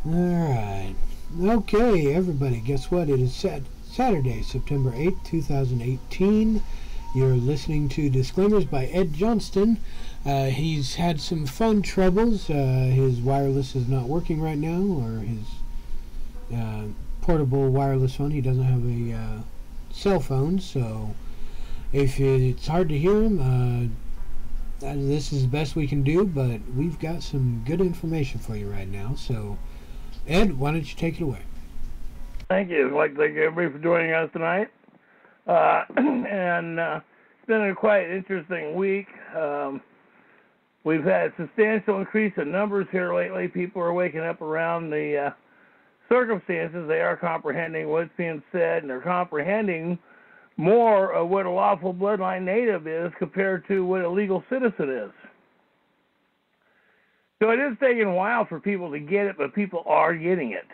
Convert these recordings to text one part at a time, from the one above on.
Alright. Okay, everybody, guess what? It is Saturday, September 8th, 2018. You're listening to Disclaimers by Ed Johnston. He's had some phone troubles. His wireless is not working right now, or his portable wireless phone. He doesn't have a cell phone, so if it's hard to hear him, this is the best we can do, but we've got some good information for you right now. So, Ed, why don't you take it away? Thank you. I'd like to thank everybody for joining us tonight. It's been a quite interesting week. We've had a substantial increase in numbers here lately. People are waking up around the circumstances. They are comprehending what's being said, and they're comprehending more of what a lawful bloodline native is compared to what a legal citizen is. So it is taking a while for people to get it, but people are getting it.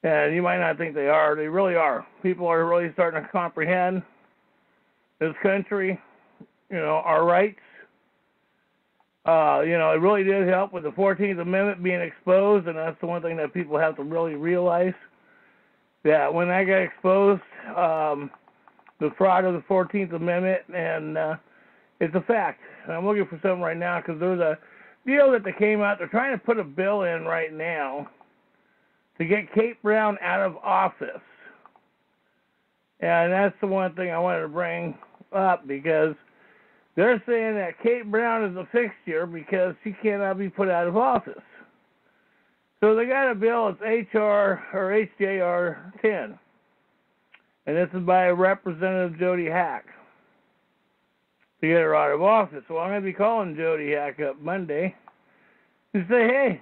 And you might not think they are. They really are. People are really starting to comprehend this country, our rights. It really did help with the 14th Amendment being exposed, and that's the one thing that people have to really realize, that when that got exposed, the fraud of the 14th Amendment, and it's a fact. And I'm looking for something right now because there's a deal that they came out. They're trying to put a bill in right now to get Kate Brown out of office. And that's the one thing I wanted to bring up, because they're saying that Kate Brown is a fixture because she cannot be put out of office. So they got a bill, it's HJR 10. And this is by Representative Jody Hack to get her out of office. So I'm going to be calling Jody Hack up Monday and say, hey,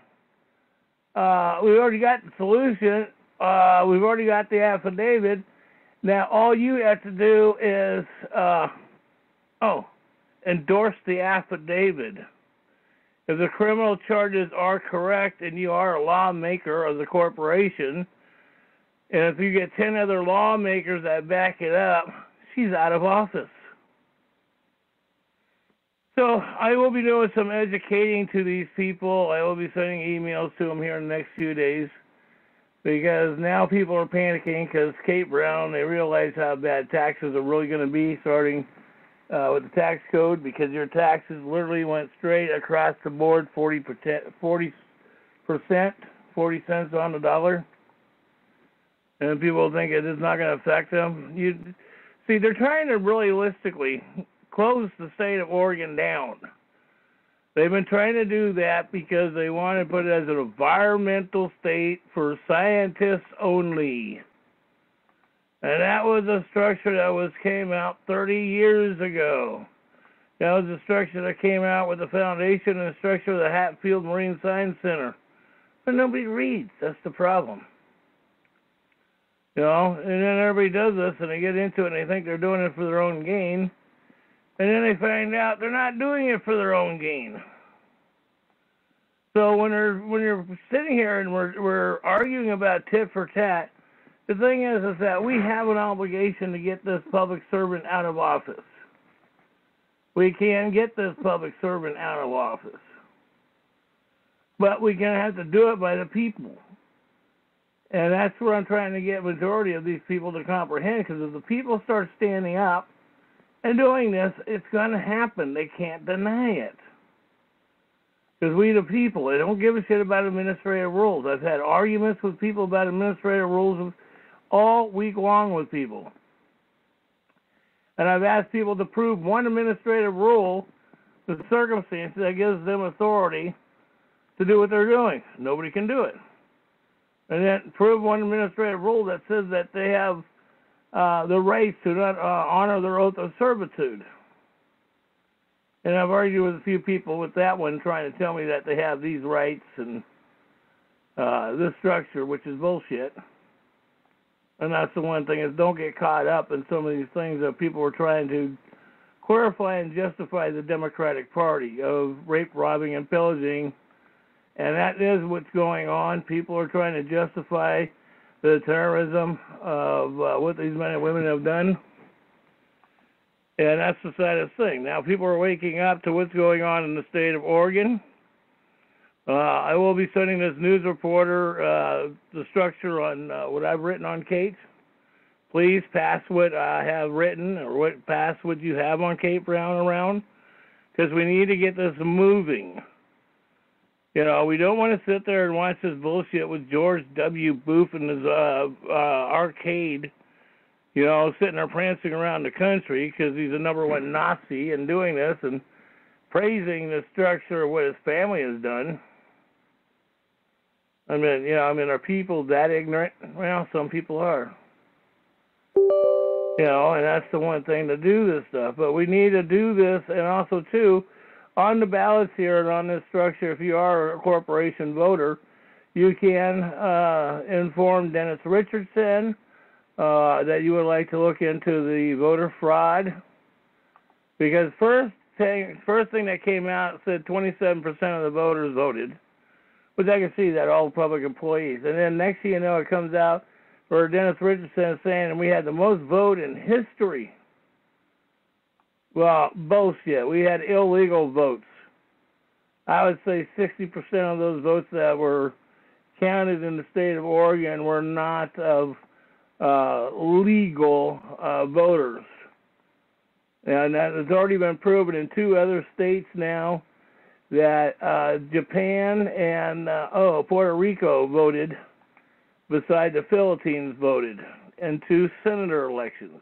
we've already got the solution. We've already got the affidavit. Now all you have to do is endorse the affidavit. If the criminal charges are correct and you are a lawmaker of the corporation, and if you get 10 other lawmakers that back it up, she's out of office. So I will be doing some educating to these people. I will be sending emails to them here in the next few days, because now people are panicking because Kate Brown, they realize how bad taxes are really going to be starting with the tax code, because your taxes literally went straight across the board, 40%, 40 cents on the dollar. And people think it is not going to affect them. See, they're trying to realistically close the state of Oregon down. They've been trying to do that because they want to put it as an environmental state for scientists only. And that was a structure that came out 30 years ago. That was the structure that came out with the foundation and the structure of the Hatfield Marine Science Center. But nobody reads. That's the problem. And then everybody does this, and they get into it, and they think they're doing it for their own gain. And then they find out they're not doing it for their own gain. So when you're sitting here and we're arguing about tit for tat, the thing is that we have an obligation to get this public servant out of office. We can get this public servant out of office. But we're going to have to do it by the people. And that's where I'm trying to get majority of these people to comprehend, because if the people start standing up and doing this, it's going to happen. They can't deny it. Because we the people, they don't give a shit about administrative rules. I've had arguments with people about administrative rules all week long with people. And I've asked people to prove one administrative rule, the circumstance that gives them authority to do what they're doing. Nobody can do it. And then prove one administrative rule that says that they have the right to not honor their oath of servitude. And I've argued with a few people with that one, trying to tell me that they have these rights and this structure, which is bullshit. And that's the one thing, is don't get caught up in some of these things that people are trying to glorify and justify the Democratic Party of rape, robbing, and pillaging. And that is what's going on. People are trying to justify the terrorism of what these men and women have done. And that's the saddest thing. Now people are waking up to what's going on in the state of Oregon. I will be sending this news reporter the structure on what I've written on Kate. Please pass what I have written, or pass what you have on Kate Brown around, because we need to get this moving. You know, we don't want to sit there and watch this bullshit with George W. Booth and his arcade, you know, sitting there prancing around the country because he's a #1 Nazi and doing this and praising the structure of what his family has done. I mean, you know, are people that ignorant? Well, some people are. You know, and that's the one thing to do this stuff. But we need to do this, and also, too, on the ballots here and on this structure, if you are a corporation voter, you can inform Dennis Richardson that you would like to look into the voter fraud. Because first thing that came out said 27% of the voters voted. Which I can see that, all public employees. And then next thing you know, it comes out where Dennis Richardson is saying, and we had the most vote in history. Well, bullshit. We had illegal votes. I would say 60% of those votes that were counted in the state of Oregon were not of legal voters. And that has already been proven in 2 other states now, that Japan and Puerto Rico voted beside the Philippines voted in 2 senator elections.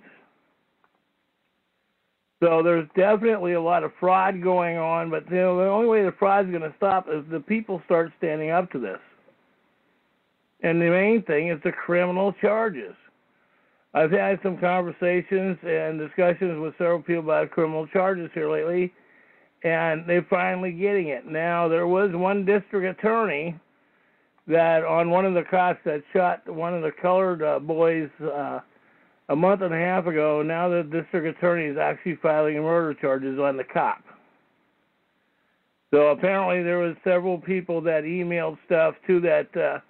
So there's definitely a lot of fraud going on, but you know, the only way the fraud is going to stop is the people start standing up to this. And the main thing is the criminal charges. I've had some conversations and discussions with several people about criminal charges here lately, and they're finally getting it. Now, there was one district attorney that on one of the cops that shot one of the colored boys a month and a half ago. Now the district attorney is actually filing murder charges on the cop. So apparently there was several people that emailed stuff to that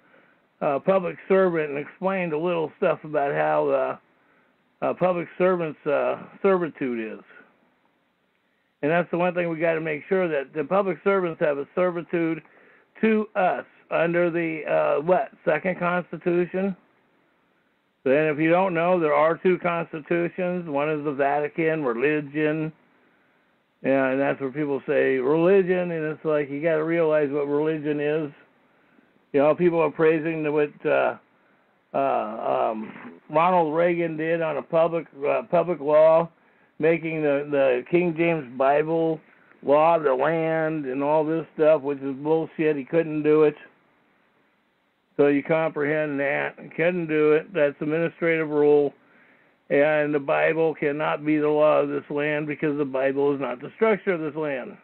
public servant and explained a little stuff about how public servants' servitude is. And that's the one thing we got to make sure, that the public servants have a servitude to us under the, Second Constitution? Then if you don't know, there are 2 constitutions. One is the Vatican, religion, and that's where people say religion, and it's like you got to realize what religion is. You know, people are praising what Ronald Reagan did on a public law, making the King James Bible law of the land and all this stuff, which is bullshit. He couldn't do it. So you comprehend that. He couldn't do it. That's administrative rule. And the Bible cannot be the law of this land because the Bible is not the structure of this land.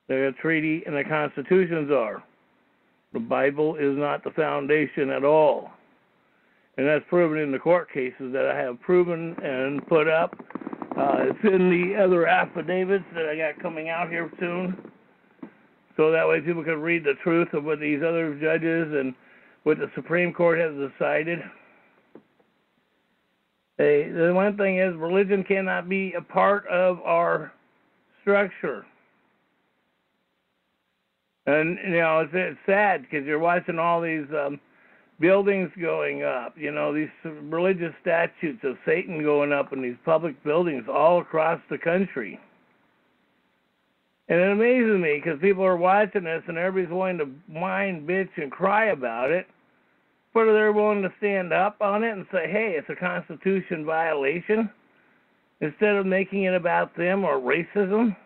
The treaty and the constitutions are. The Bible is not the foundation at all. And that's proven in the court cases that I have proven and put up. It's in the other affidavits that I got coming out here soon. So that way people can read the truth of what these other judges and what the Supreme Court has decided. The one thing is, religion cannot be a part of our structure. And, you know, it's sad because you're watching all these buildings going up, you know, these religious statues of Satan going up in these public buildings all across the country. And it amazes me because people are watching this and everybody's willing to whine, bitch, and cry about it, but they're willing to stand up on it and say, hey, it's a Constitution violation, instead of making it about them or racism.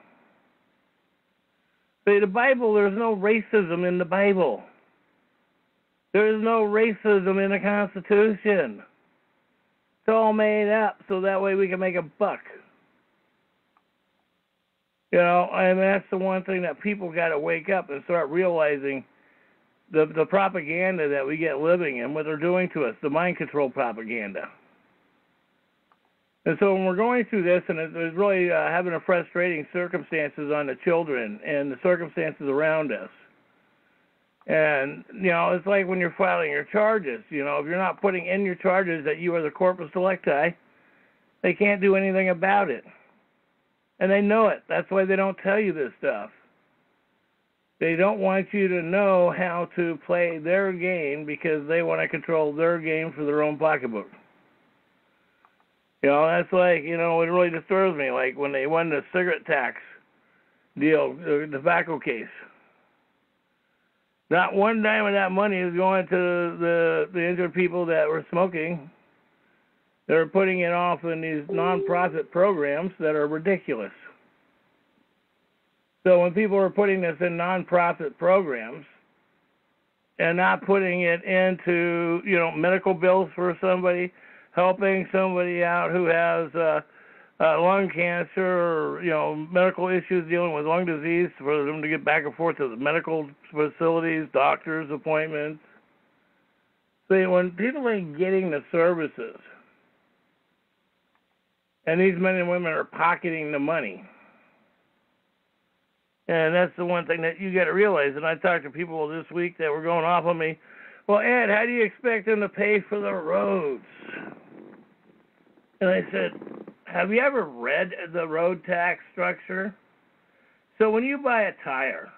See, the Bible, there's no racism in the Bible. There is no racism in the Constitution. It's all made up so that way we can make a buck. You know, and that's the one thing that people got to wake up and start realizing, the propaganda that we get living in, what they're doing to us, the mind control propaganda. And so when we're going through this, and it's really having a frustrating circumstances on the children and the circumstances around us. And, you know, it's like when you're filing your charges, you know, if you're not putting in your charges that you are the corpus delicti, They can't do anything about it. And they know it. That's why they don't tell you this stuff. They don't want you to know how to play their game because they want to control their game for their own pocketbook. You know, that's like, you know, it really disturbs me, like when they won the cigarette tax deal, the tobacco case. Not one dime of that money is going to the injured people that were smoking. They're putting it off in these non-profit programs that are ridiculous. So when people are putting this in non-profit programs and not putting it into, you know, medical bills for somebody, helping somebody out who has lung cancer or, you know, medical issues dealing with lung disease for them to get back and forth to the medical facilities, doctors' appointments. See, when people ain't getting the services, and these men and women are pocketing the money, and that's the one thing that you got to realize. And I talked to people this week that were going off on me. Well, Ed, how do you expect them to pay for the roads? And I said, have you ever read the road tax structure? So when you buy a tire,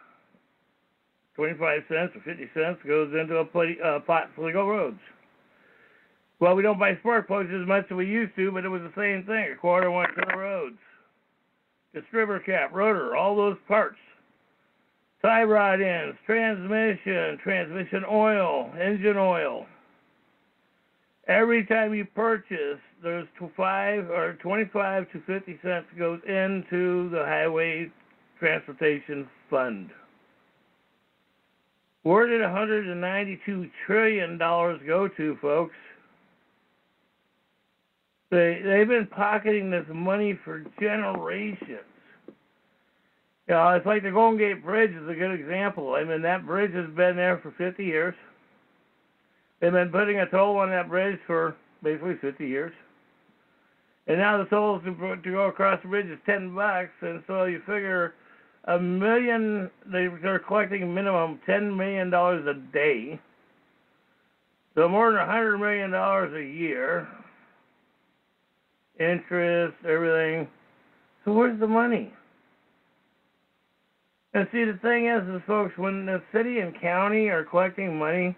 25 cents or 50 cents goes into a pot for legal roads. Well, we don't buy spark plugs as much as we used to, but it was the same thing. A quarter went to the roads. Distributor cap, rotor, all those parts. Tie rod ends, transmission oil, engine oil. Every time you purchase, there's 25 to 50 cents goes into the highway transportation fund. Where did $192 trillion go to, folks? They've been pocketing this money for generations. You know, it's like the Golden Gate Bridge is a good example. I mean, that bridge has been there for 50 years. They've been putting a toll on that bridge for basically 50 yees. And now the toll to go across the bridge is $10, and so you figure $1 million, they're collecting minimum $10 million a day. So more than $100 million a year. Interest, everything. So where's the money? And see, the thing is folks, when the city and county are collecting money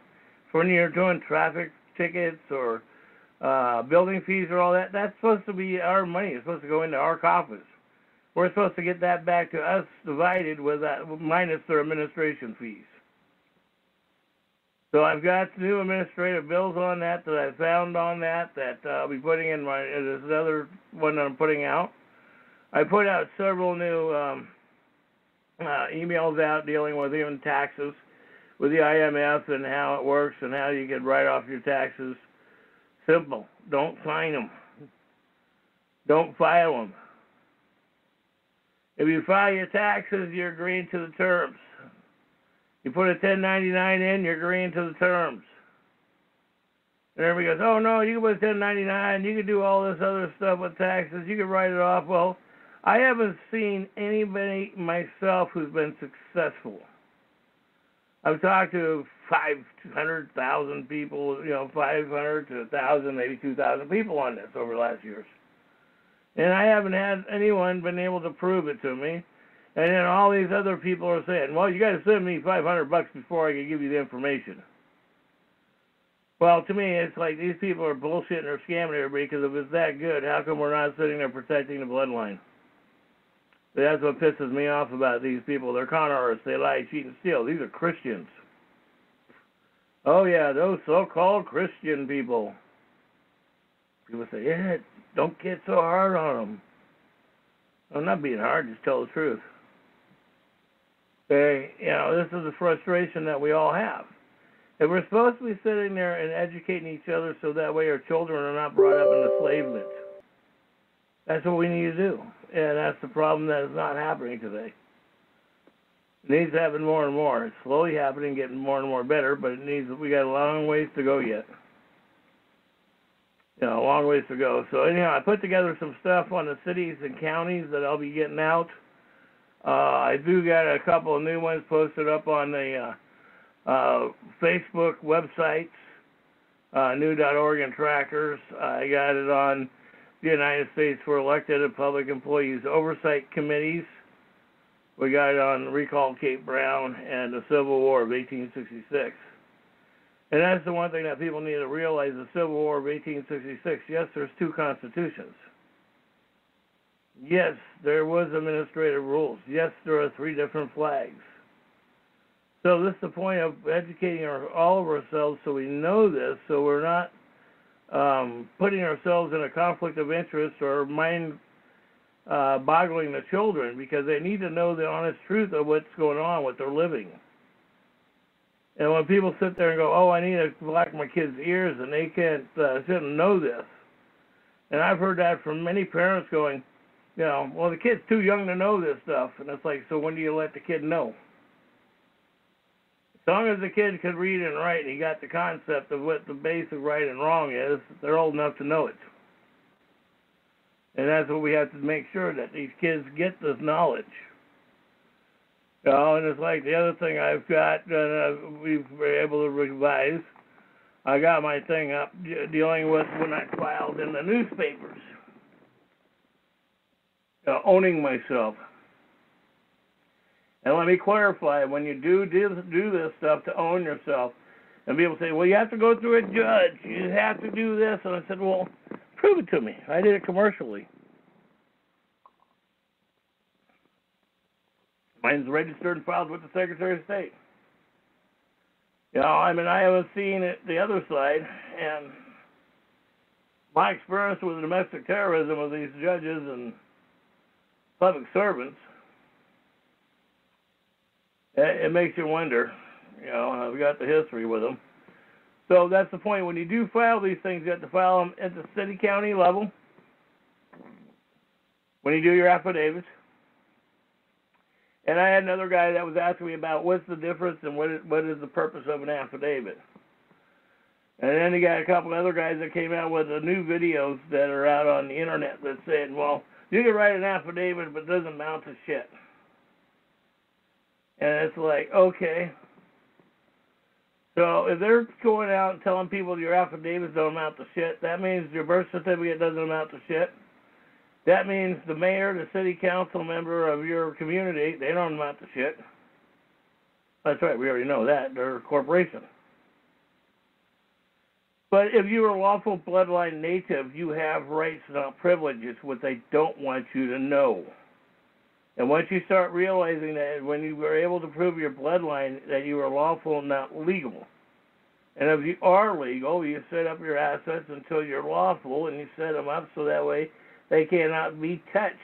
for when you're doing traffic tickets or building fees or all that, that's supposed to be our money. It's supposed to go into our coffers. We're supposed to get that back to us divided with that, minus their administration fees. So I've got new administrative bills on that I found on that I'll be putting in there's another one that I'm putting out. I put out several new emails out dealing with even taxes with the IMF and how it works and how you can write off your taxes. Simple. Don't sign them. Don't file them. If you file your taxes, you're agreeing to the terms. You put a 1099 in, you're agreeing to the terms. And everybody goes, oh, no, you can put a 1099, you can do all this other stuff with taxes, you can write it off. Well, I haven't seen anybody myself who's been successful. I've talked to 500,000 people, 500 to 1,000, maybe 2,000 people on this over the last years. And I haven't had anyone been able to prove it to me. And then all these other people are saying, well, you got to send me $500 before I can give you the information. Well, to me, it's like these people are bullshitting or scamming everybody, because if it's that good, how come we're not sitting there protecting the bloodline? But that's what pisses me off about these people. They're con artists. They lie, cheat, and steal. These are Christians. Oh, yeah, those so-called Christian people. People say, yeah, don't get so hard on them. I'm not being hard, just tell the truth. Okay, this is the frustration that we all have. And we're supposed to be sitting there and educating each other so that way our children are not brought up in enslavement. That's what we need to do. And that's the problem that is not happening today. It needs to happen more and more. It's slowly happening, getting more and more better, but we got a long ways to go yet. A long ways to go. So anyhow, I put together some stuff on the cities and counties that I'll be getting out. I do got a couple of new ones posted up on the Facebook websites, new.org and trackers. I got it on the United States for elected and public employees oversight committees. We got it on Recall Kate Brown and the Civil War of 1866. And that's the one thing that people need to realize, the Civil War of 1866. Yes, there's two constitutions. Yes, there was administrative rules. Yes, there are 3 different flags. So this is the point of educating all of ourselves so we know this, so we're not putting ourselves in a conflict of interest or boggling the children, because they need to know the honest truth of what's going on, what they're living. And when people sit there and go, oh, I need to block my kids' ears, and they shouldn't know this. And I've heard that from many parents going, you know, well, the kid's too young to know this stuff. And it's like, so when do you let the kid know? As long as the kid could read and write and he got the concept of what the basic right and wrong is, they're old enough to know it. And that's what we have to make sure, that these kids get this knowledge. You know, and it's like the other thing I've got, we've been able to revise. I got my thing up dealing with when I filed in the newspapers. Owning myself. And let me clarify, when you do this stuff to own yourself, and people say, well, you have to go through a judge, you have to do this, and I said, well, prove it to me. I did it commercially. Mine's registered and filed with the Secretary of State. You know, I mean, I haven't seen it the other side, and my experience with domestic terrorism of these judges and public servants, it makes you wonder. You know, I've got the history with them. So that's the point. When you do file these things, you have to file them at the city county level. When you do your affidavits. And I had another guy that was asking me about what's the difference and what is the purpose of an affidavit. And then you got a couple other guys that came out with the new videos that are out on the internet that said, well, you can write an affidavit, but it doesn't amount to shit. And it's like, okay. So if they're going out and telling people your affidavits don't amount to shit, that means your birth certificate doesn't amount to shit. That means the mayor, the city council member of your community, they don't amount to shit. That's right, we already know that. They're a corporation. But if you are a lawful bloodline native, you have rights, not privileges, what they don't want you to know. And once you start realizing that when you were able to prove your bloodline, that you are lawful, not legal. And if you are legal, you set up your assets until you're lawful, and you set them up so that way they cannot be touched.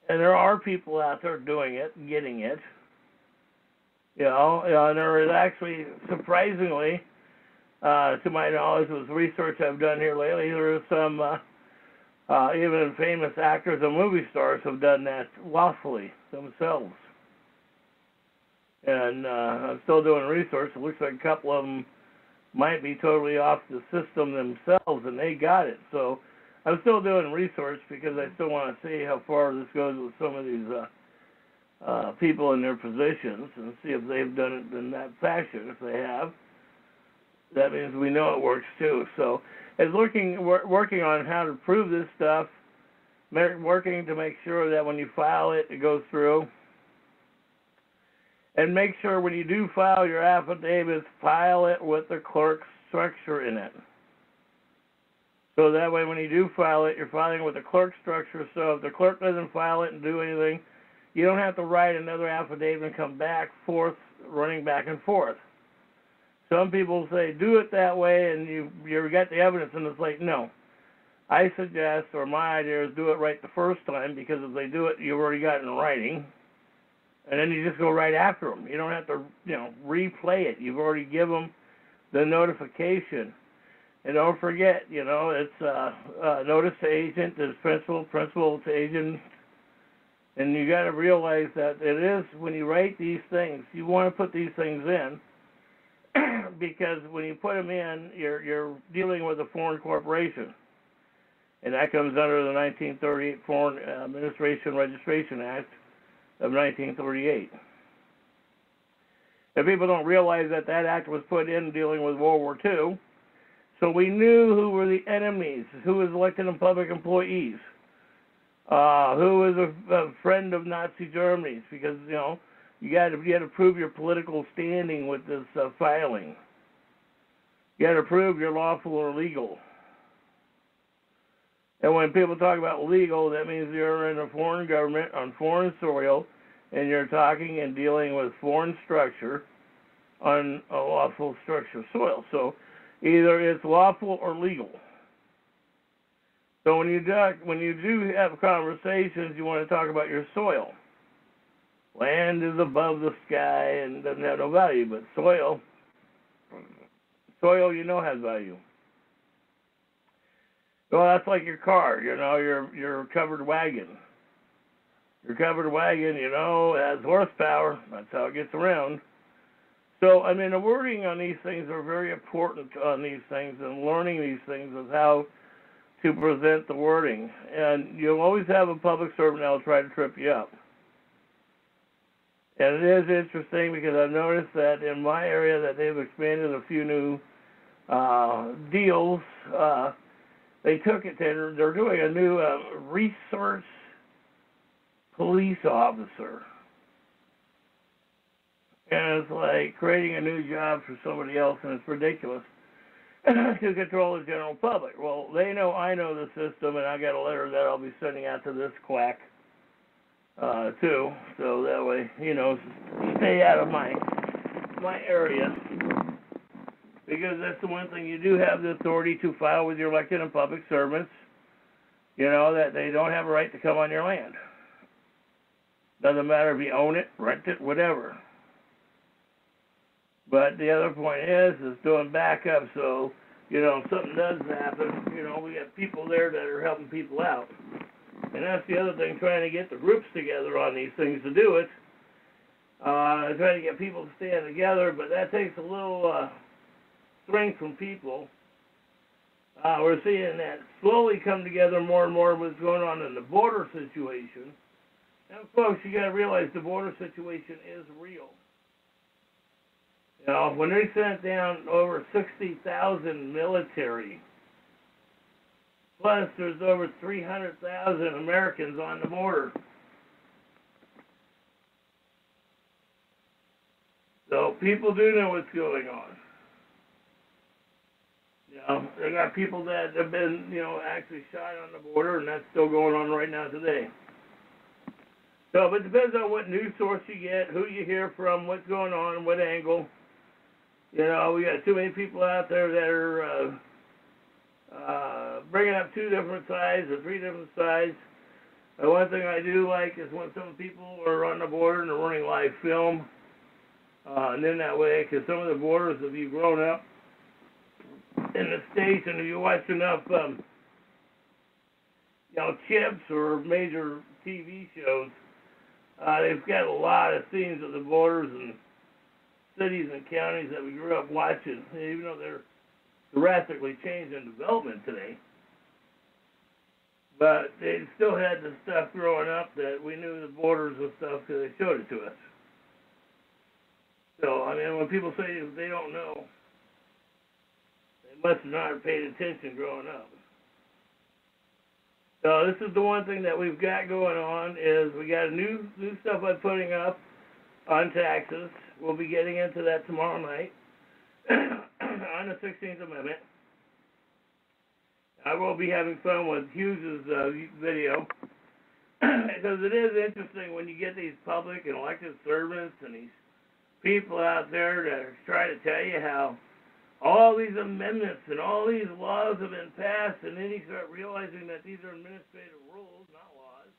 And there are people out there doing it, getting it. You know, and there is actually, surprisingly, to my knowledge, with research I've done here lately, there is some even famous actors and movie stars have done that lawfully themselves. And I'm still doing research. It looks like a couple of them might be totally off the system themselves, and they got it. So I'm still doing research because I still want to see how far this goes with some of these people in their positions and see if they've done it in that fashion. If they have, that means we know it works too. So it's working on how to prove this stuff, working to make sure that when you file it, it goes through. And make sure when you do file your affidavits, file it with the clerk's structure in it. So that way when you do file it, you're filing with the clerk's structure. So if the clerk doesn't file it and do anything, you don't have to write another affidavit and come back forth, running back and forth. Some people say, do it that way, and you got the evidence, and it's like, no. I suggest, or my idea is do it right the first time, because if they do it, you've already got it in writing. And then you just go right after them. You don't have to, replay it. You've already given them the notification. And don't forget, it's notice to agent is principal, principal to agent. And you got to realize that it is, when you write these things, you want to put these things in, because when you put them in, you're dealing with a foreign corporation. And that comes under the 1938 Foreign Administration Registration Act of 1938. And people don't realize that act was put in dealing with World War II So we knew who were the enemies, who was elected and public employees, who was a friend of Nazi Germany's, because, you know, you had to prove your political standing with this filing. You had to prove you're lawful or legal. And when people talk about legal, that means you're in a foreign government on foreign soil, and you're talking and dealing with foreign structure on a lawful structure soil. So either it's lawful or legal. So when you do have conversations, you want to talk about your soil. Land is above the sky and doesn't have no value, but soil, you know, has value. Well, that's like your car, you know, your covered wagon. Your covered wagon, you know, has horsepower. That's how it gets around. So, I mean, the wording on these things are very important on these things, and learning these things is how to present the wording. And you'll always have a public servant that will try to trip you up. And it is interesting because I've noticed that in my area that they've expanded a few new deals. They took it to, they're doing a new resource police officer. And it's like creating a new job for somebody else, and it's ridiculous to control the general public. Well, they know I know the system, and I got a letter that I'll be sending out to this quack too, so that way, you know, stay out of my area. Because that's the one thing, you do have the authority to file with your elected and public servants, you know, that they don't have a right to come on your land. Doesn't matter if you own it, rent it, whatever. But the other point is doing backup, so, you know, if something does happen, you know, we got people there that are helping people out. And that's the other thing, trying to get the groups together on these things to do it. Trying to get people to stand together, but that takes a little strength from people. We're seeing that slowly come together more and more what's going on in the border situation. Now, folks, you got to realize the border situation is real. You know, when they sent down over 60,000 military, plus there's over 300,000 Americans on the border. So people do know what's going on. You know, they got people that have been, you know, actually shot on the border, and that's still going on right now today. So, but it depends on what news source you get, who you hear from, what's going on, what angle. You know, we got too many people out there that are bringing up two different sides or three different sides. One thing I do like is when some people are on the border and they're running live film. And then that way, because some of the borders, if you've grown up in the States and if you watch enough, you know, Chips or major TV shows, they've got a lot of scenes of the borders and cities and counties that we grew up watching, even though they're drastically changed in development today. But they still had the stuff growing up that we knew the borders and stuff because they showed it to us. So, I mean, when people say they don't know, they must not have paid attention growing up. So this is the one thing that we've got going on is we got a new stuff I'm putting up on taxes. We'll be getting into that tomorrow night on the 16th Amendment. I will be having fun with Hughes' video because it is interesting when you get these public and elected servants and these people out there that are trying to tell you how all these amendments and all these laws have been passed, and then you start realizing that these are administrative rules, not laws.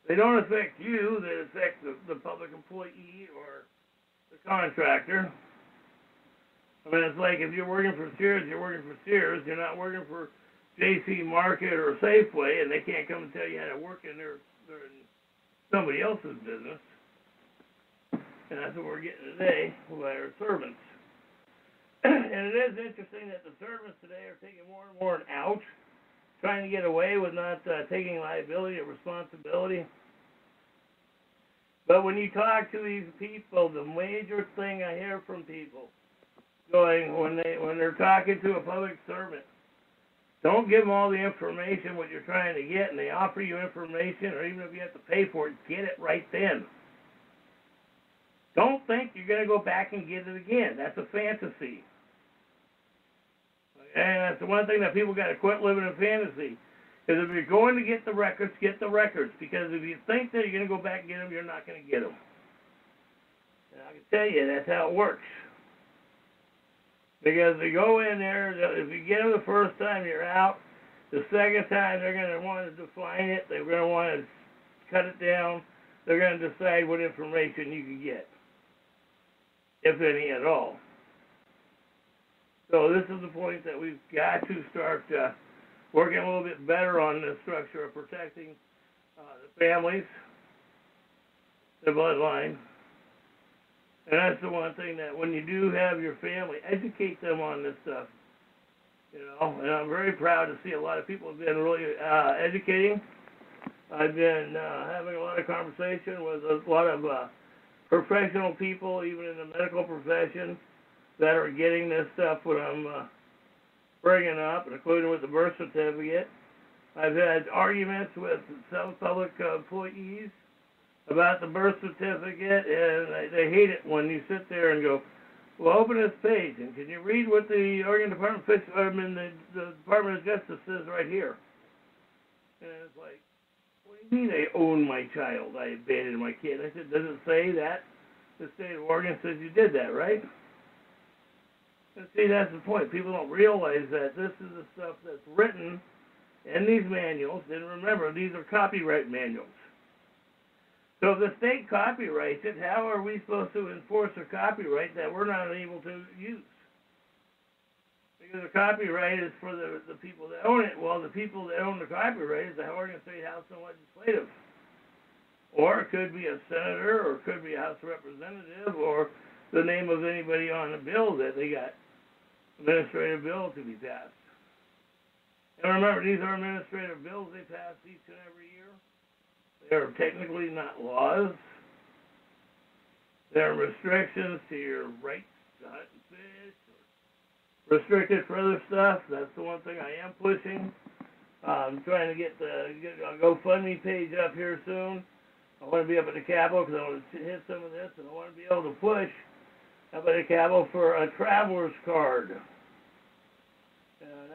They don't affect you, they affect the public employee or the contractor. I mean, it's like if you're working for Sears, you're working for Sears. You're not working for J.C. Market or Safeway, and they can't come and tell you how to work in they're in somebody else's business. And that's what we're getting today by our servants. And it is interesting that the servants today are taking more and more an out, trying to get away with not taking liability or responsibility. But when you talk to these people, the major thing I hear from people going when they're talking to a public servant. Don't give them all the information what you're trying to get, and they offer you information, or even if you have to pay for it, get it right then. Don't think you're going to go back and get it again. That's a fantasy. And that's the one thing that people got to quit living in fantasy. Because if you're going to get the records, get the records. Because if you think that you're going to go back and get them, you're not going to get them. And I can tell you, that's how it works. Because they go in there, if you get them the first time, you're out. The second time, they're going to want to define it. They're going to want to cut it down. They're going to decide what information you can get, if any at all. So this is the point that we've got to start working a little bit better on the structure of protecting the families, the bloodline. And that's the one thing that when you do have your family, educate them on this stuff. You know, and I'm very proud to see a lot of people have been really educating. I've been having a lot of conversation with a lot of professional people, even in the medical profession, that are getting this stuff when I'm bringing up, including with the birth certificate. I've had arguments with some public employees about the birth certificate, and they hate it when you sit there and go, well, open this page, and can you read what the Oregon Department the Department of Justice says right here? And it's like, what do you mean I own my child? I abandoned my kid. I said, does it say that? The state of Oregon says you did that, right? And see, that's the point. People don't realize that this is the stuff that's written in these manuals. And remember, these are copyright manuals. So if the state copyrights it, how are we supposed to enforce a copyright that we're not able to use? Because the copyright is for the people that own it. Well, the people that own the copyright is the Oregon State House and Legislative. Or it could be a senator, or it could be a House representative, or the name of anybody on the bill that they got, administrative bill to be passed. And remember, these are administrative bills they pass each and every year. They are technically not laws. They're restrictions to your rights to hunt and fish, or restricted for other stuff. That's the one thing I am pushing. I'm trying to get a GoFundMe page up here soon. I want to be up at the Capitol because I want to hit some of this, and I want to be able to push up at the Capitol for a traveler's card.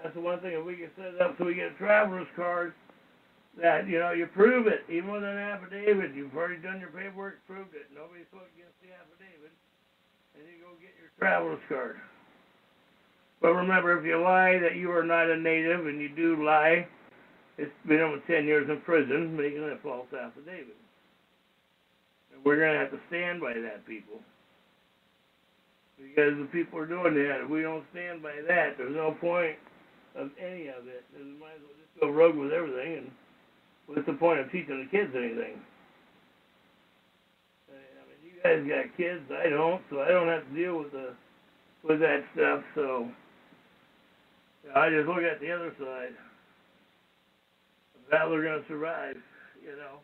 That's the one thing, if we can set it up so we get a traveler's card, that, you know, you prove it, even with an affidavit. You've already done your paperwork, proved it. Nobody spoke against the affidavit, and you go get your traveler's card. But remember, if you lie that you are not a native, and you do lie, it's minimum 10 years in prison, making a false affidavit. And we're going to have to stand by that, people. Because the people are doing that. If we don't stand by that, there's no point of any of it. And we might as well just go rogue with everything. And what's the point of teaching the kids anything? I mean, you guys got kids. I don't, so I don't have to deal with that stuff. So I just look at the other side of how they're going to survive. You know,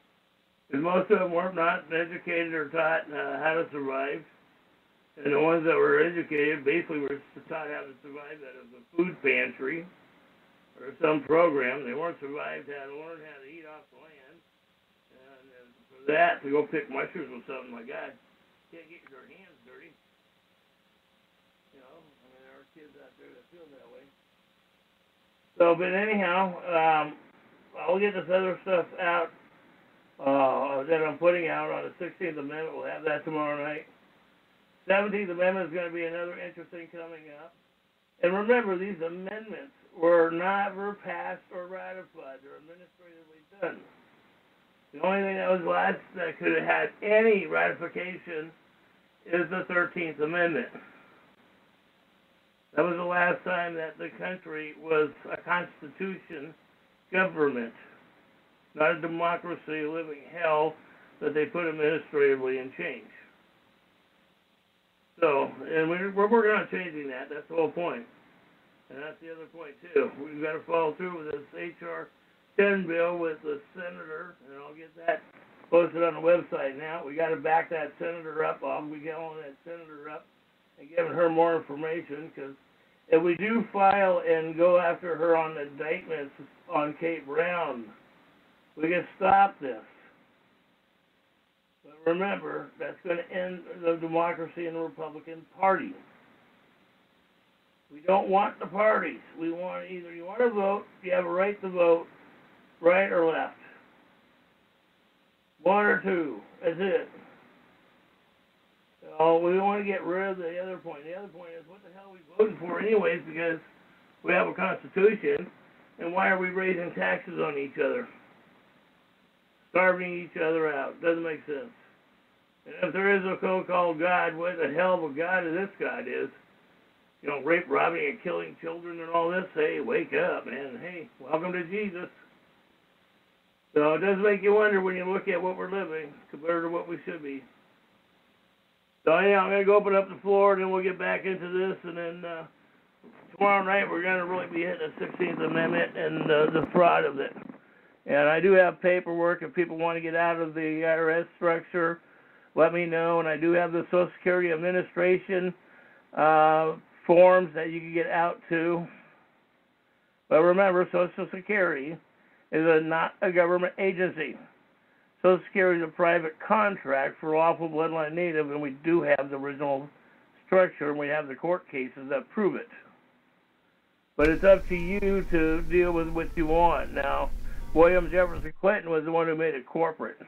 because most of them were not educated or taught how to survive. And the ones that were educated basically were taught how to survive out of a food pantry or some program. They weren't survived how to learn how to eat off the land. And for that, to go pick mushrooms or something, my God, you can't get your hands dirty. You know, I mean, there are kids out there that feel that way. So, but anyhow, I'll get this other stuff out that I'm putting out on the 16th Amendment. We'll have that tomorrow night. 17th Amendment is going to be another interesting coming up. And remember, these amendments were never passed or ratified. They're administratively done. The only thing that was last that could have had any ratification is the 13th Amendment. That was the last time that the country was a constitution government, not a democracy living hell that they put administratively in change. So, and we're working on changing that. That's the whole point. And that's the other point, too. We've got to follow through with this H.R. 10 bill with the senator, and I'll get that posted on the website now. We got to back that senator up. I'll be calling that senator up and giving her more information, because if we do file and go after her on indictments on Kate Brown, we can stop this. But remember, that's going to end the democracy in the Republican Party. We don't want the parties. We want either you want to vote, you have a right to vote, right or left. One or two. That's it. So we want to get rid of the other point. The other point is, what the hell are we voting for anyways, because we have a constitution, and why are we raising taxes on each other? Starving each other out. Doesn't make sense. And if there is a so-called God, what the hell of a God this God is? You know, rape, robbing, and killing children and all this. Hey, wake up, man. Hey, welcome to Jesus. So it does make you wonder when you look at what we're living compared to what we should be. So yeah, I'm going to go open up the floor, and then we'll get back into this, and then tomorrow night we're going to really be hitting the 16th Amendment and the fraud of it. And I do have paperwork. If people want to get out of the IRS structure, let me know. And I do have the Social Security Administration forms that you can get out to. But remember, Social Security is not a government agency. Social Security is a private contract for lawful bloodline native, and we do have the original structure, and we have the court cases that prove it. But it's up to you to deal with what you want. Now, William Jefferson Clinton was the one who made it corporate.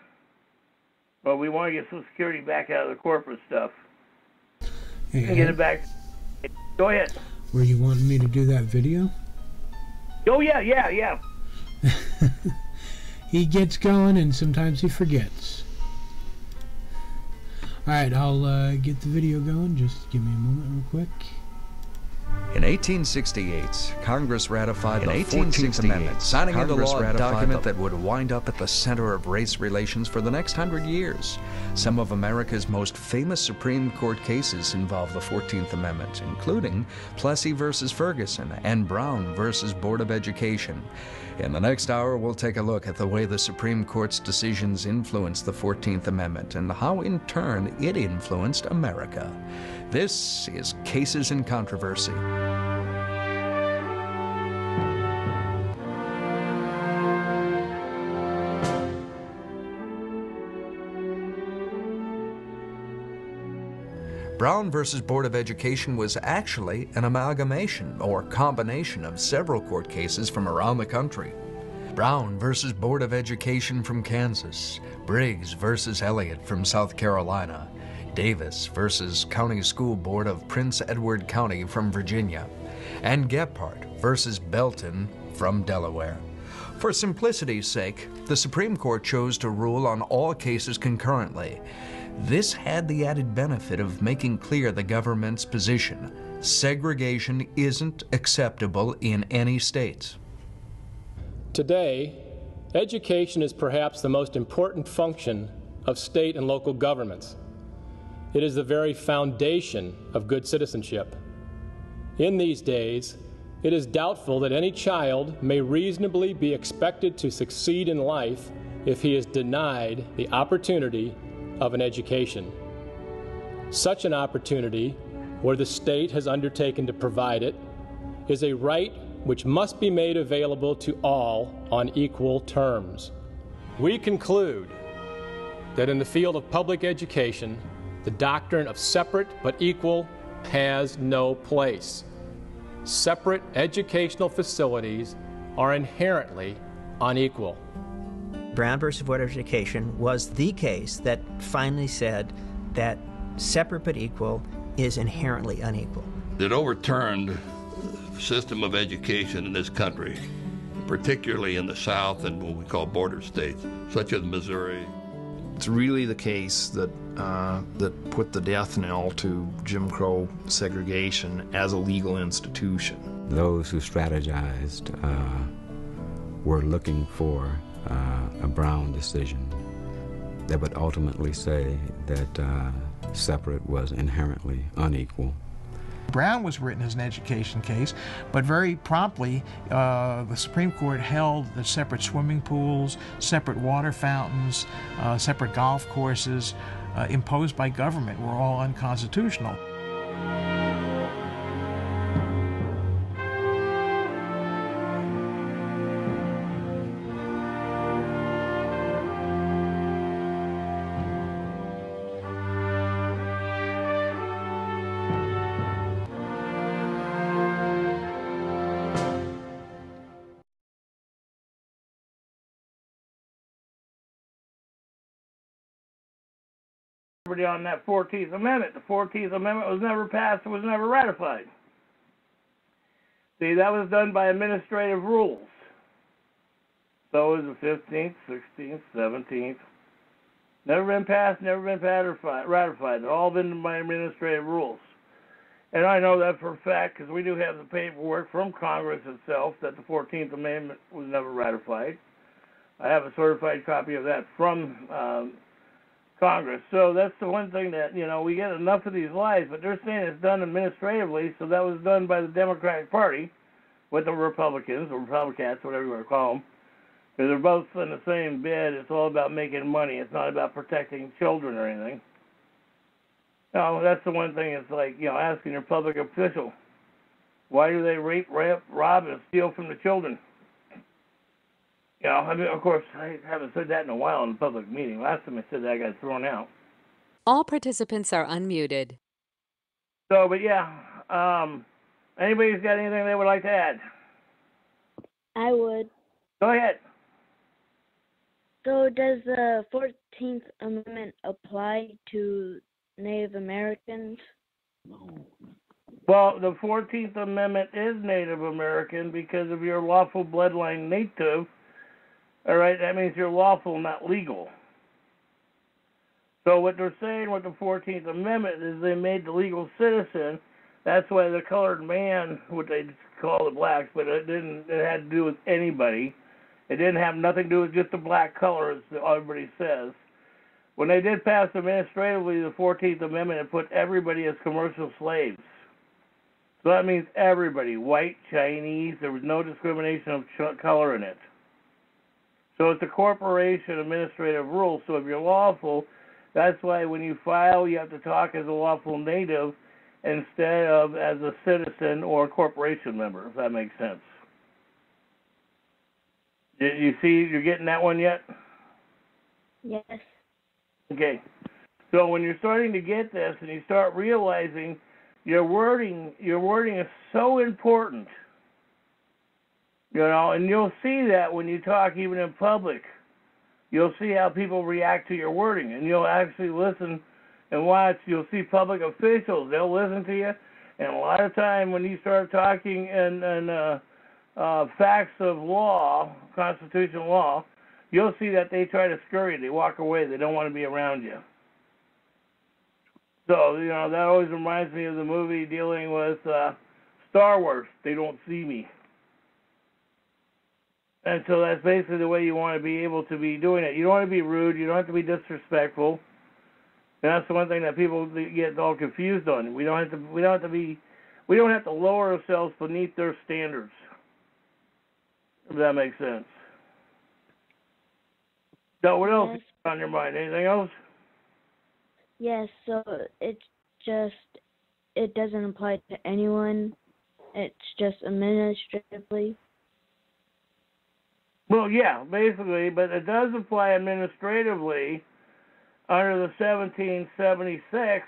But we want to get Social Security back out of the corporate stuff. Hey, and get it back. Go ahead. Were you wanting me to do that video? Oh, yeah. He gets going and sometimes he forgets. Alright, I'll get the video going. Just give me a moment real quick. In 1868, Congress ratified the 14th Amendment, signing into law a document that would wind up at the center of race relations for the next 100 years. Some of America's most famous Supreme Court cases involve the 14th Amendment, including Plessy versus Ferguson and Brown versus Board of Education. In the next hour, we'll take a look at the way the Supreme Court's decisions influenced the 14th Amendment and how, in turn, it influenced America. This is Cases in Controversy. Brown versus Board of Education was actually an amalgamation or combination of several court cases from around the country. Brown versus Board of Education from Kansas, Briggs versus Elliott from South Carolina, Davis versus County School Board of Prince Edward County from Virginia, and Gephardt versus Belton from Delaware. For simplicity's sake, the Supreme Court chose to rule on all cases concurrently. This had the added benefit of making clear the government's position. Segregation isn't acceptable in any states. Today, education is perhaps the most important function of state and local governments. It is the very foundation of good citizenship. In these days, it is doubtful that any child may reasonably be expected to succeed in life if he is denied the opportunity of an education. Such an opportunity, where the state has undertaken to provide it, is a right which must be made available to all on equal terms. We conclude that in the field of public education, the doctrine of separate but equal has no place. Separate educational facilities are inherently unequal. Brown versus Board of Education was the case that finally said that separate but equal is inherently unequal. It overturned the system of education in this country, particularly in the South and what we call border states, such as Missouri. It's really the case that that put the death knell to Jim Crow segregation as a legal institution. Those who strategized were looking for a Brown decision that would ultimately say that separate was inherently unequal. Brown was written as an education case, but very promptly the Supreme Court held that separate swimming pools, separate water fountains, separate golf courses imposed by government were all unconstitutional. On that 14th Amendment. The 14th Amendment was never passed. It was never ratified. See, that was done by administrative rules. So was the 15th, 16th, 17th. Never been passed, never been ratified. They've all been by administrative rules. And I know that for a fact because we do have the paperwork from Congress itself that the 14th Amendment was never ratified. I have a certified copy of that from Congress. So that's the one thing that, we get enough of these lies, but they're saying it's done administratively, so that was done by the Democratic Party with the Republicans, or Republicats, whatever you want to call them, because they're both in the same bed. It's all about making money. It's not about protecting children or anything. No, that's the one thing. It's like, asking your public official, why do they rape, rob, and steal from the children? Of course, I haven't said that in a while in a public meeting. Last time I said that, I got thrown out. All participants are unmuted. So, but yeah, anybody's got anything they would like to add? I would. Go ahead. So does the 14th Amendment apply to Native Americans? No. Well, the 14th Amendment is Native American because of your lawful bloodline native. All right, that means you're lawful, not legal. So what they're saying with the 14th Amendment is they made the legal citizen. That's why the colored man, what they call the blacks, but it had to do with anybody. It didn't have nothing to do with just the black color, as everybody says. When they did pass administratively the 14th Amendment, it put everybody as commercial slaves. So that means everybody, white, Chinese, there was no discrimination of color in it. So it's a corporation administrative rule. So if you're lawful, that's why when you file, you have to talk as a lawful native instead of as a citizen or a corporation member, if that makes sense. You see, you're getting that one yet? Yes. Okay. So when you're starting to get this and you start realizing your wording is so important, and you'll see that when you talk even in public. You'll see how people react to your wording, and you'll actually listen and watch. You'll see public officials. They'll listen to you, and a lot of time when you start talking in facts of law, constitutional law, you'll see that they try to scurry. They walk away. They don't want to be around you. So, that always reminds me of the movie dealing with Star Wars. They don't see me. And so that's basically the way you want to be able to be doing it. You don't want to be rude. You don't have to be disrespectful. And that's the one thing that people get all confused on. We don't have to lower ourselves beneath their standards. If that makes sense. So what else is on your mind? Anything else? Yes, so it doesn't apply to anyone. It's just administratively. Well, yeah, basically, but it does apply administratively under the 1776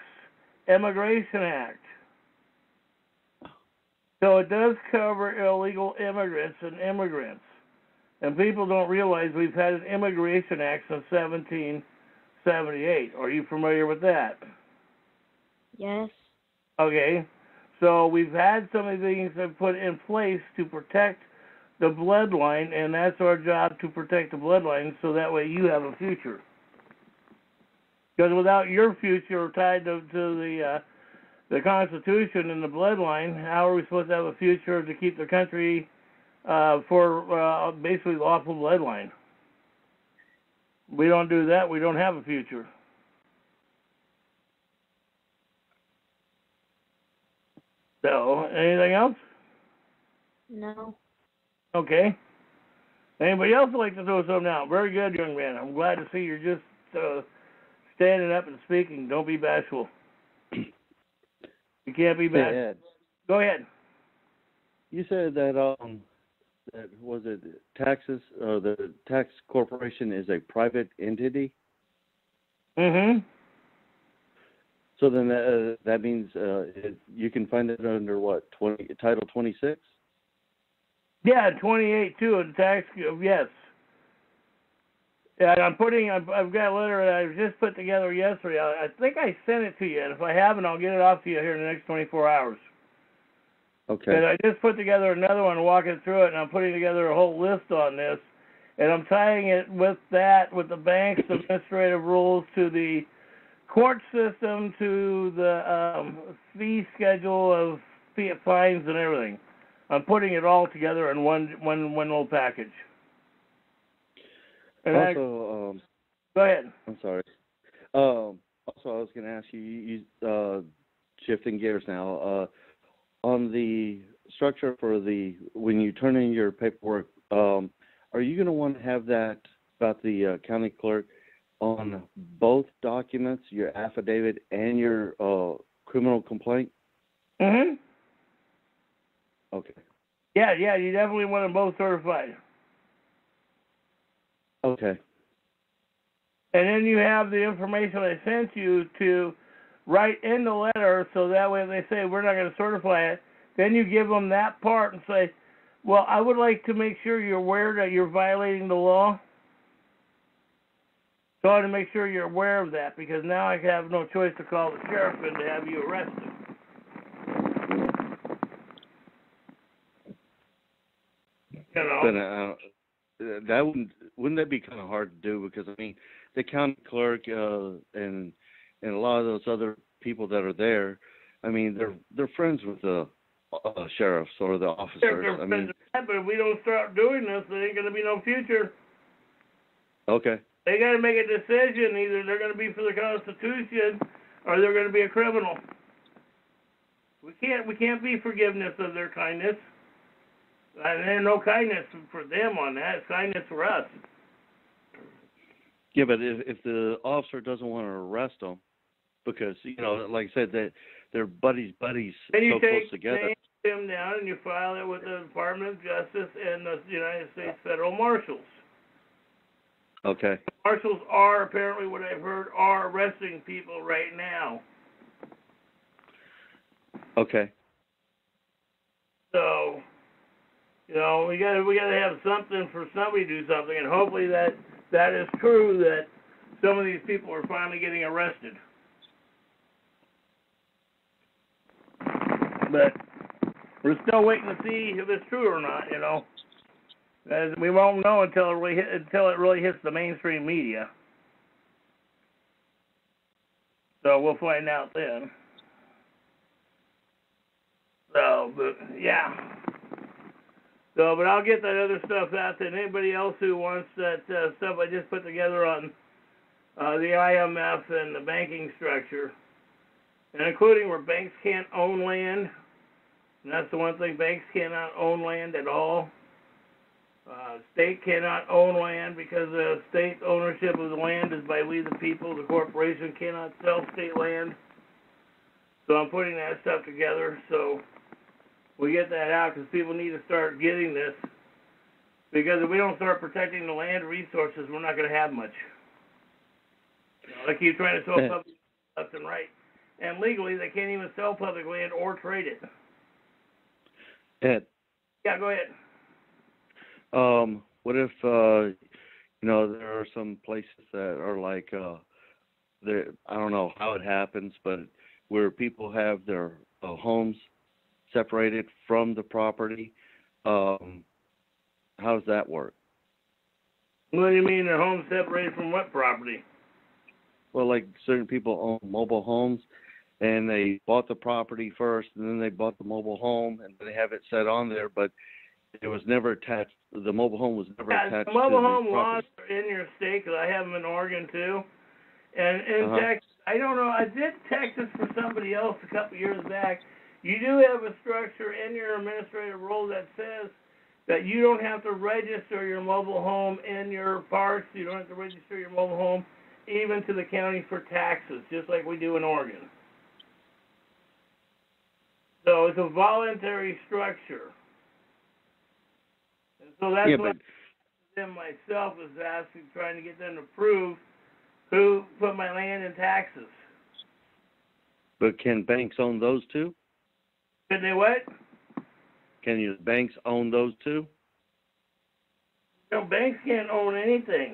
Immigration Act. So it does cover illegal immigrants and immigrants. And people don't realize we've had an Immigration Act since 1778. Are you familiar with that? Yes. Okay. So we've had some of the things that put in place to protect the bloodline, and that's our job, to protect the bloodline so that way you have a future. Because without your future tied to the Constitution and the bloodline, how are we supposed to have a future to keep the country for basically lawful bloodline? We don't do that, we don't have a future. So, anything else? No. Okay. Anybody else would like to throw something out? Very good, young man. I'm glad to see you're just standing up and speaking. Don't be bashful. You can't be back. Hey, Ed, Go ahead. you said that that was it taxes or the tax corporation is a private entity. Mm-hmm. So then that means you can find it under what, Title 26? Yeah, 28 too. In tax, yes. Yeah, and I've got a letter that I just put together yesterday. I think I sent it to you, and if I haven't, I'll get it off to you here in the next 24 hours. Okay. And I just put together another one, walking through it, and I'm putting together a whole list on this, and I'm tying it with the bank's administrative rules to the court system, to the fee schedule of fines and everything. I'm putting it all together in one little package. And also, go ahead. I'm sorry. Also, I was going to ask you, shifting gears now, on the structure for when you turn in your paperwork, are you going to want to have that about the county clerk on both documents, your affidavit and your criminal complaint? Mm-hmm. Okay. Yeah, you definitely want them both certified. Okay. And then you have the information I sent you to write in the letter, so that way if they say we're not going to certify it, then you give them that part and say, well, I would like to make sure you're aware that you're violating the law. So I want to make sure you're aware of that, because now I have no choice to call the sheriff and to have you arrested. You know? But that wouldn't that be kind of hard to do? Because I mean, the county clerk and a lot of those other people that are there, I mean, they're friends with the sheriffs or the officers. They're friends, but if we don't start doing this, there ain't going to be no future. Okay. They got to make a decision. Either they're going to be for the Constitution, or they're going to be a criminal. We can't be forgiveness of their kindness. And there's no kindness for them on that. It's kindness for us. Yeah, but if the officer doesn't want to arrest them, because, like I said, that they're buddies then you so close together. take them down and you file it with the Department of Justice and the United States Federal Marshals. Okay. The marshals are, apparently what I've heard, are arresting people right now. Okay. So, we gotta have something for somebody to do something, and hopefully that is true, that some of these people are finally getting arrested. But we're still waiting to see if it's true or not, As we won't know until it really hits the mainstream media. So we'll find out then. So, but yeah. So, but I'll get that other stuff out to anybody else who wants that stuff I just put together on the IMF and the banking structure, and including where banks can't own land. And that's the one thing, banks cannot own land at all. State cannot own land because the state ownership of the land is by we the people. The corporation cannot sell state land. So I'm putting that stuff together so we get that out, because people need to start getting this. Because if we don't start protecting the land resources, we're not going to have much. They keep trying to sell public left and right. And legally, they can't even sell public land or trade it. Ed. Yeah, go ahead. What if, there are some places that are like, I don't know how it happens, but where people have their homes separated from the property, how does that work? What do you mean their homes separated from what property? Well, like certain people own mobile homes, and they bought the property first, and then they bought the mobile home, and they have it set on there, but it was never attached. The mobile home was never attached. The mobile to the home laws property. are in your state, because I have them in Oregon too. And in Texas, I don't know. I did Texas for somebody else a couple years back. You do have a structure in your administrative rule that says that you don't have to register your mobile home in your parks. You don't have to register your mobile home even to the county for taxes, just like we do in Oregon. So it's a voluntary structure. And so that's what them myself is asking, trying to get them to prove who put my land in taxes. But can banks own those too? Can they what? Can your banks own those too? No, banks can't own anything.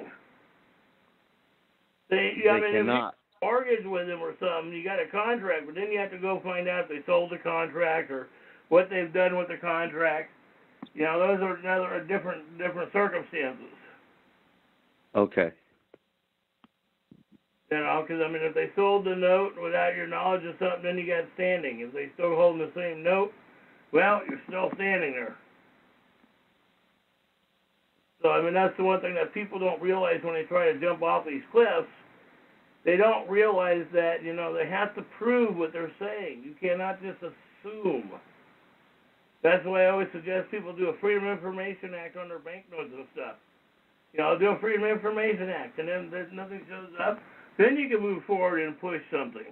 They cannot. If you mortgage with them or something, you got a contract, but then you have to go find out if they sold the contract or what they've done with the contract. You know, those are different circumstances. Okay. You know, because, I mean, if they sold the note without your knowledge of something, then you got standing. If they still holding the same note, well, you're still standing there. So, I mean, that's the one thing that people don't realize when they try to jump off these cliffs. They don't realize that, you know, they have to prove what they're saying. You cannot just assume. That's why I always suggest people do a Freedom of Information Act on their banknotes and stuff. You know, do a Freedom of Information Act, and then there's nothing shows up. Then you can move forward and push something.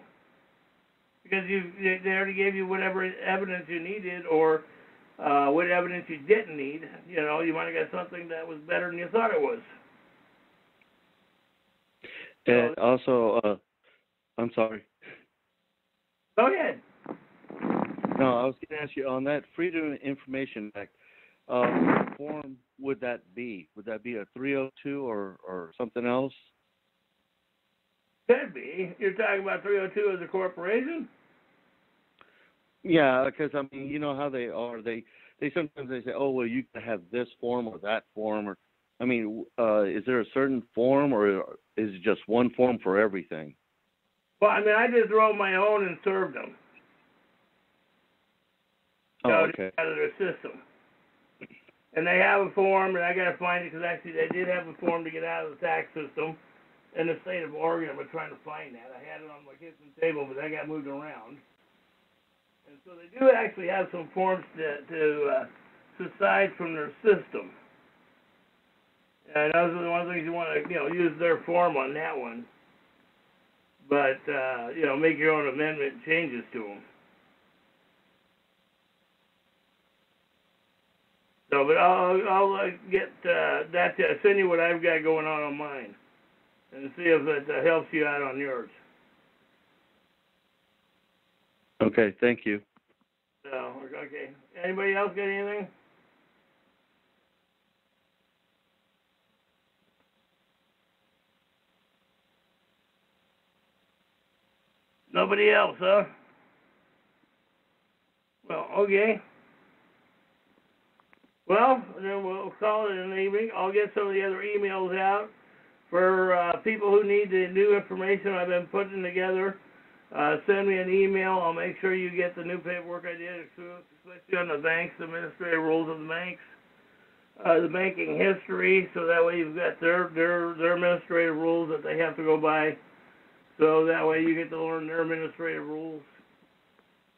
Because they already gave you whatever evidence you needed or what evidence you didn't need. You know, you might have got something that was better than you thought it was. And also, I'm sorry. Go ahead. No, I was going to ask you, on that Freedom of Information Act, what form would that be? Would that be a 302 or something else? Could be. You're talking about 302 as a corporation? Yeah, because, I mean, you know how they are. They sometimes they say, oh, well, you can have this form or that form. Or, I mean, is there a certain form or is it just one form for everything? Well, I mean, I just wrote my own and served them. Okay. Out of their system. And they have a form, and I got to find it because actually they did have a form to get out of the tax system in the state of Oregon. I'm trying to find that. I had it on my kitchen table, but that got moved around. And so they do actually have some forms to subside from their system. And those are the one things you want to, you know, use their form on that one. But, you know, make your own amendment changes to them. So, but I'll get that to send you what I've got going on mine, and see if it helps you out on yours. Okay, thank you. So, okay. Anybody else got anything? Nobody else, huh? Well, okay. Well, then we'll call it an evening. I'll get some of the other emails out for people who need the new information I've been putting together. Send me an email. I'll make sure you get the new paperwork I did, especially on the banks, the administrative rules of the banks, the banking history, so that way you've got their administrative rules that they have to go by. So that way you get to learn their administrative rules.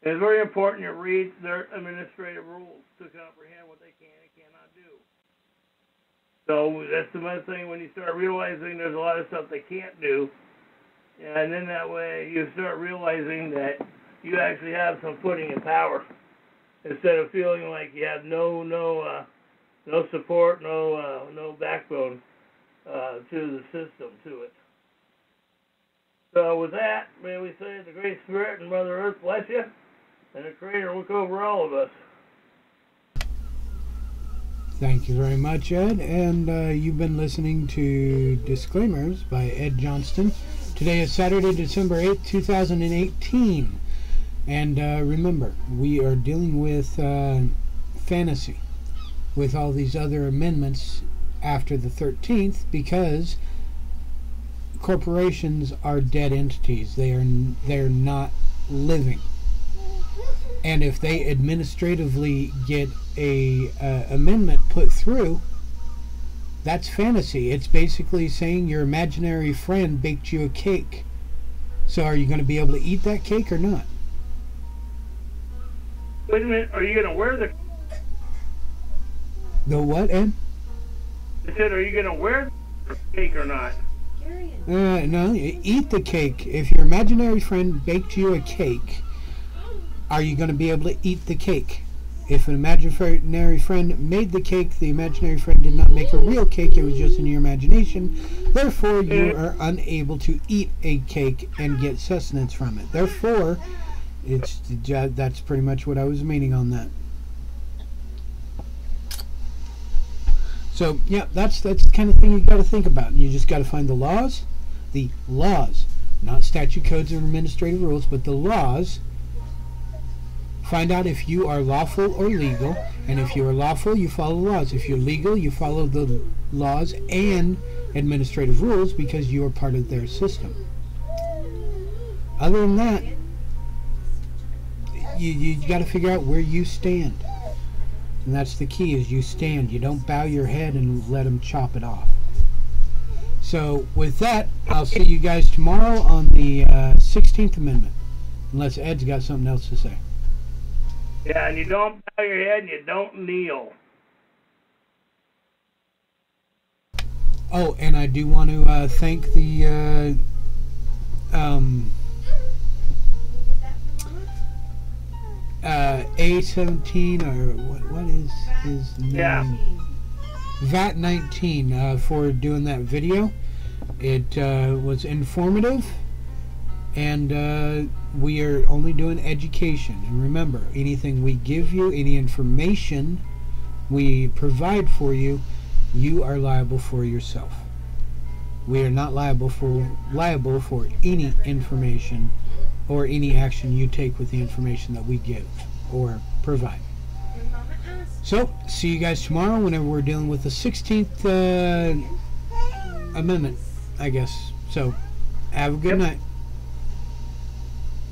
And it's very important you read their administrative rules to comprehend what they can and cannot do. So that's the best thing when you start realizing there's a lot of stuff they can't do. And then that way you start realizing that you actually have some footing and power instead of feeling like you have no support, no backbone to the system, to it. So with that, may we say the Great Spirit and Mother Earth bless you, and the Creator look over all of us. Thank you very much, Ed. And you've been listening to Disclaimers by Ed Johnston. Today is Saturday, December 8th, 2018. And remember, we are dealing with fantasy with all these other amendments after the 13th because corporations are dead entities. They're not living. And if they administratively get a amendment put through, that's fantasy. It's basically saying your imaginary friend baked you a cake. So are you going to be able to eat that cake or not? Wait a minute, are you going to wear the what, Ed? I said, are you going to wear the cake or not? No, eat the cake. If your imaginary friend baked you a cake, are you going to be able to eat the cake? If an imaginary friend made the cake, the imaginary friend did not make a real cake, it was just in your imagination. Therefore, you are unable to eat a cake and get sustenance from it. Therefore, that's pretty much what I was meaning on that. So, yeah, that's the kind of thing you got to think about. You just got to find the laws, not statute codes or administrative rules, but the laws. Find out if you are lawful or legal, and if you are lawful, you follow the laws. If you're legal, you follow the laws and administrative rules because you are part of their system. Other than that, you got to figure out where you stand. And that's the key, is you stand. You don't bow your head and let them chop it off. So with that, I'll see you guys tomorrow on the 16th Amendment, unless Ed's got something else to say. Yeah, and you don't bow your head and you don't kneel. Oh, and I do want to thank the A17, or what is his name? Yeah. VAT19 for doing that video. It was informative, and we are only doing education. And remember, anything we give you, any information we provide for you, you are liable for yourself. We are not liable for any information or any action you take with the information that we give or provide. So, see you guys tomorrow whenever we're dealing with the 16th Amendment, I guess. So, have a good night.